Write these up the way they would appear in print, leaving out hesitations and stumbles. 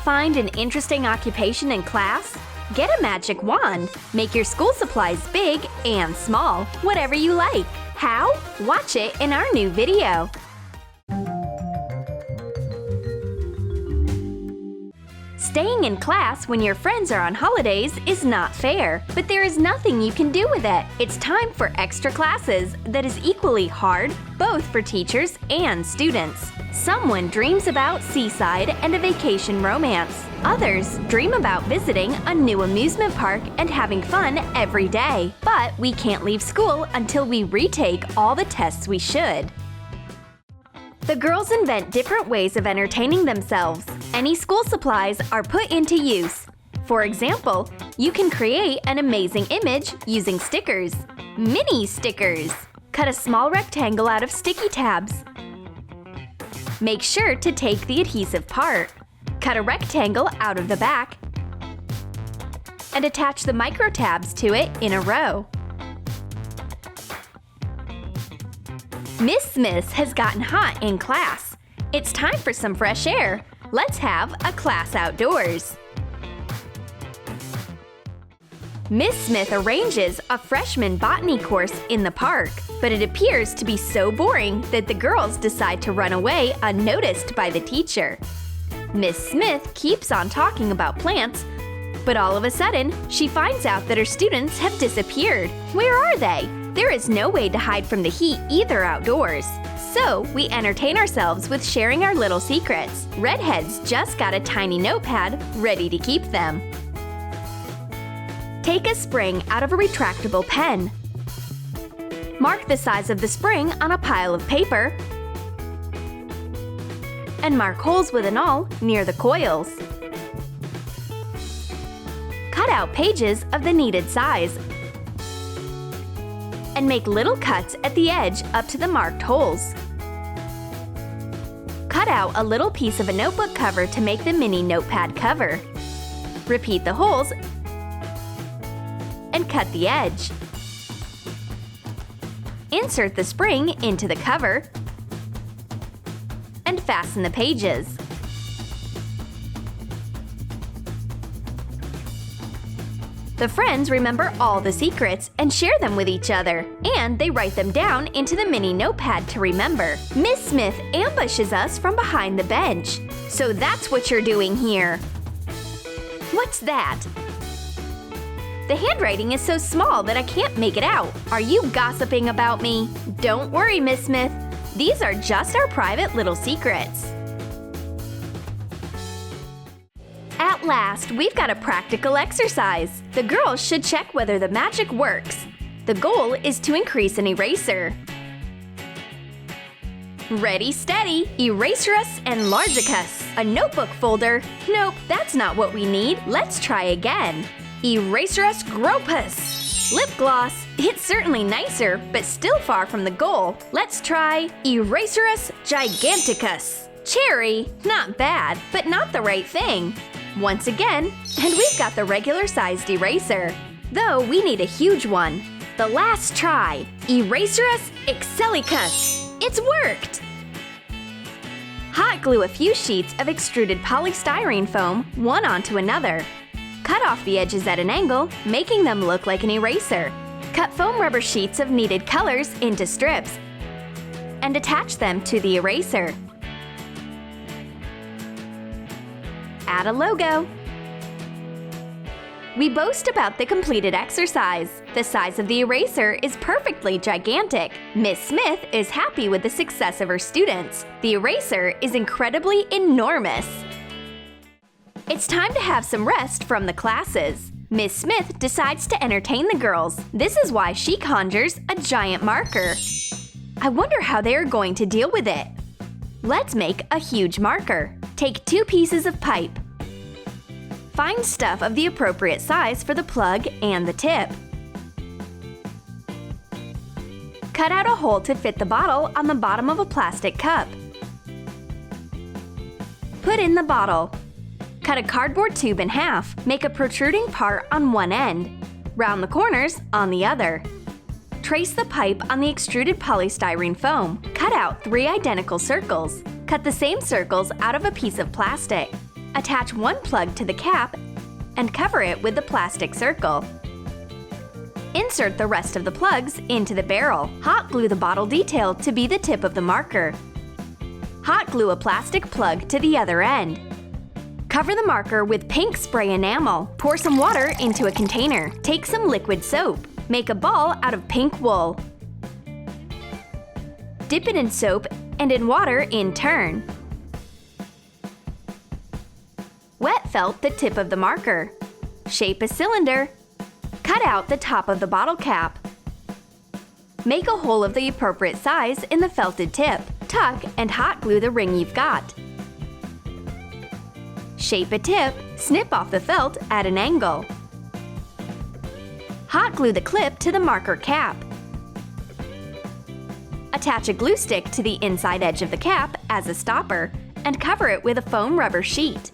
find an interesting occupation in class? Get a magic wand. Make your school supplies big and small, whatever you like. How? Watch it in our new video. Staying in class when your friends are on holidays is not fair, but there is nothing you can do with it. It's time for extra classes that is equally hard, both for teachers and students. Someone dreams about seaside and a vacation romance. Others dream about visiting a new amusement park and having fun every day. But we can't leave school until we retake all the tests we should. The girls invent different ways of entertaining themselves. Any school supplies are put into use. For example, you can create an amazing image using stickers. Mini stickers! Cut a small rectangle out of sticky tabs. Make sure to take the adhesive part. Cut a rectangle out of the back and attach the micro tabs to it in a row. Miss Smith has gotten hot in class. It's time for some fresh air. Let's have a class outdoors. Miss Smith arranges a freshman botany course in the park, but it appears to be so boring that the girls decide to run away unnoticed by the teacher. Miss Smith keeps on talking about plants, but all of a sudden, she finds out that her students have disappeared. Where are they? There is no way to hide from the heat either outdoors. So, we entertain ourselves with sharing our little secrets. Redheads just got a tiny notepad ready to keep them. Take a spring out of a retractable pen. Mark the size of the spring on a pile of paper and mark holes with an awl near the coils. Cut out pages of the needed size and make little cuts at the edge up to the marked holes. Cut out a little piece of a notebook cover to make the mini notepad cover. Repeat the holes and cut the edge. Insert the spring into the cover and fasten the pages. The friends remember all the secrets and share them with each other, and they write them down into the mini notepad to remember. Miss Smith ambushes us from behind the bench. So that's what you're doing here. What's that? The handwriting is so small that I can't make it out. Are you gossiping about me? Don't worry, Miss Smith. These are just our private little secrets. At last, we've got a practical exercise. The girls should check whether the magic works. The goal is to increase an eraser. Ready, steady, Eraserus Enlargicus. A notebook folder. Nope, that's not what we need. Let's try again. Eraserus Gropus. Lip gloss. It's certainly nicer, but still far from the goal. Let's try Eraserus Giganticus. Cherry. Not bad, but not the right thing. Once again, and we've got the regular-sized eraser. Though we need a huge one. The last try, Eraserus Excellicus. It's worked! Hot glue a few sheets of extruded polystyrene foam one onto another. Cut off the edges at an angle, making them look like an eraser. Cut foam rubber sheets of needed colors into strips and attach them to the eraser. Add a logo. We boast about the completed exercise. The size of the eraser is perfectly gigantic. Miss Smith is happy with the success of her students. The eraser is incredibly enormous. It's time to have some rest from the classes. Miss Smith decides to entertain the girls. This is why she conjures a giant marker. I wonder how they are going to deal with it. Let's make a huge marker. Take 2 pieces of pipe. Find stuff of the appropriate size for the plug and the tip. Cut out a hole to fit the bottle on the bottom of a plastic cup. Put in the bottle. Cut a cardboard tube in half. Make a protruding part on one end. Round the corners on the other. Trace the pipe on the extruded polystyrene foam. Cut out 3 identical circles. Cut the same circles out of a piece of plastic. Attach one plug to the cap and cover it with the plastic circle. Insert the rest of the plugs into the barrel. Hot glue the bottle detail to be the tip of the marker. Hot glue a plastic plug to the other end. Cover the marker with pink spray enamel. Pour some water into a container. Take some liquid soap. Make a ball out of pink wool. Dip it in soap and in water in turn. Wet felt the tip of the marker. Shape a cylinder. Cut out the top of the bottle cap. Make a hole of the appropriate size in the felted tip. Tuck and hot glue the ring you've got. Shape a tip, snip off the felt at an angle. Hot glue the clip to the marker cap. Attach a glue stick to the inside edge of the cap as a stopper and cover it with a foam rubber sheet.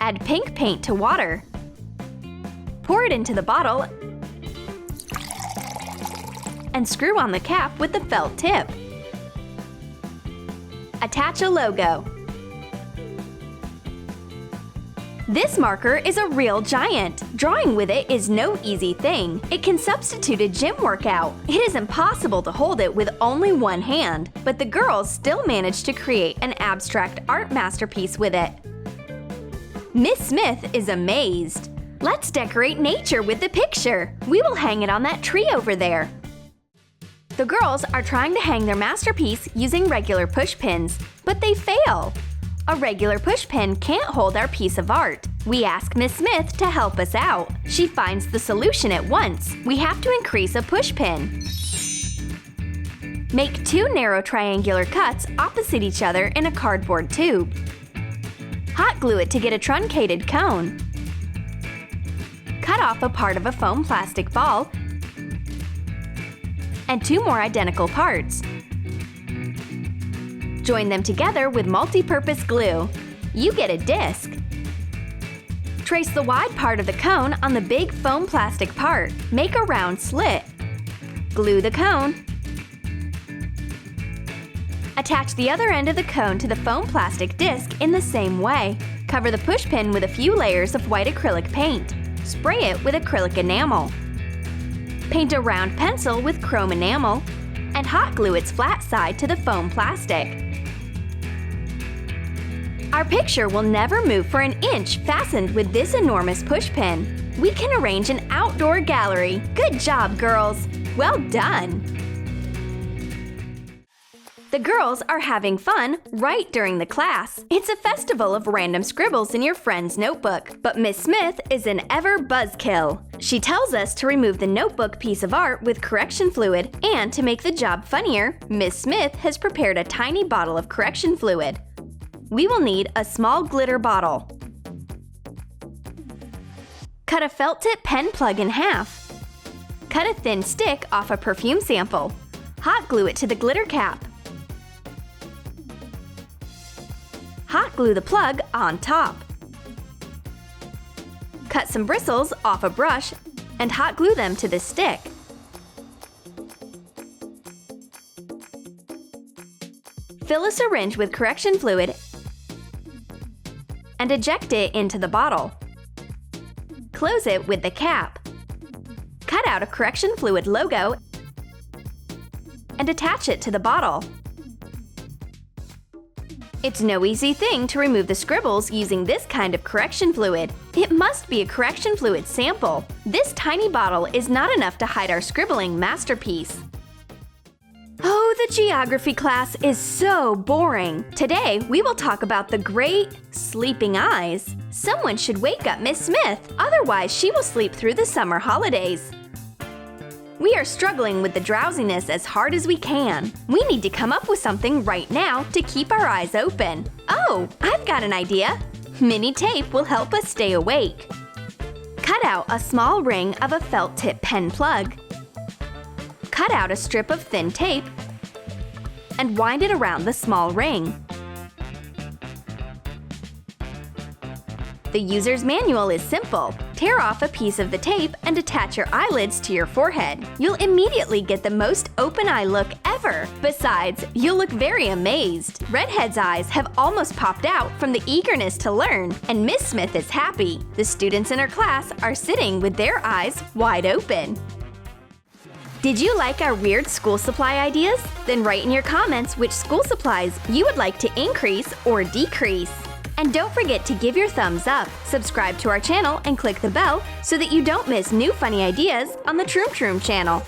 Add pink paint to water. Pour it into the bottle and screw on the cap with the felt tip. Attach a logo. This marker is a real giant. Drawing with it is no easy thing. It can substitute a gym workout. It is impossible to hold it with only one hand, but the girls still managed to create an abstract art masterpiece with it. Miss Smith is amazed. Let's decorate nature with the picture. We will hang it on that tree over there. The girls are trying to hang their masterpiece using regular push pins, but they fail. A regular push pin can't hold our piece of art. We ask Miss Smith to help us out. She finds the solution at once. We have to increase a push pin. Make two narrow triangular cuts opposite each other in a cardboard tube. Hot glue it to get a truncated cone. Cut off a part of a foam plastic ball and two more identical parts. Join them together with multi-purpose glue. You get a disc. Trace the wide part of the cone on the big foam plastic part. Make a round slit. Glue the cone. Attach the other end of the cone to the foam plastic disc in the same way. Cover the push pin with a few layers of white acrylic paint. Spray it with acrylic enamel. Paint a round pencil with chrome enamel and hot glue its flat side to the foam plastic. Our picture will never move for an inch fastened with this enormous push pin. We can arrange an outdoor gallery. Good job, girls! Well done! The girls are having fun right during the class. It's a festival of random scribbles in your friend's notebook. But Miss Smith is an ever buzzkill. She tells us to remove the notebook piece of art with correction fluid, and to make the job funnier, Miss Smith has prepared a tiny bottle of correction fluid. We will need a small glitter bottle. Cut a felt tip pen plug in half. Cut a thin stick off a perfume sample. Hot glue it to the glitter cap. Hot glue the plug on top. Cut some bristles off a brush and hot glue them to the stick. Fill a syringe with correction fluid and eject it into the bottle. Close it with the cap. Cut out a correction fluid logo and attach it to the bottle. It's no easy thing to remove the scribbles using this kind of correction fluid. It must be a correction fluid sample. This tiny bottle is not enough to hide our scribbling masterpiece. Oh, the geography class is so boring. Today, we will talk about the great sleeping eyes. Someone should wake up Miss Smith, otherwise she will sleep through the summer holidays. We are struggling with the drowsiness as hard as we can. We need to come up with something right now to keep our eyes open. Oh, I've got an idea. Mini tape will help us stay awake. Cut out a small ring of a felt tip pen plug. Cut out a strip of thin tape and wind it around the small ring. The user's manual is simple. Tear off a piece of the tape and attach your eyelids to your forehead. You'll immediately get the most open eye look ever. Besides, you'll look very amazed. Redhead's eyes have almost popped out from the eagerness to learn, and Miss Smith is happy. The students in her class are sitting with their eyes wide open. Did you like our weird school supply ideas? Then write in your comments which school supplies you would like to increase or decrease. And don't forget to give your thumbs up, subscribe to our channel, and click the bell so that you don't miss new funny ideas on the Troom channel.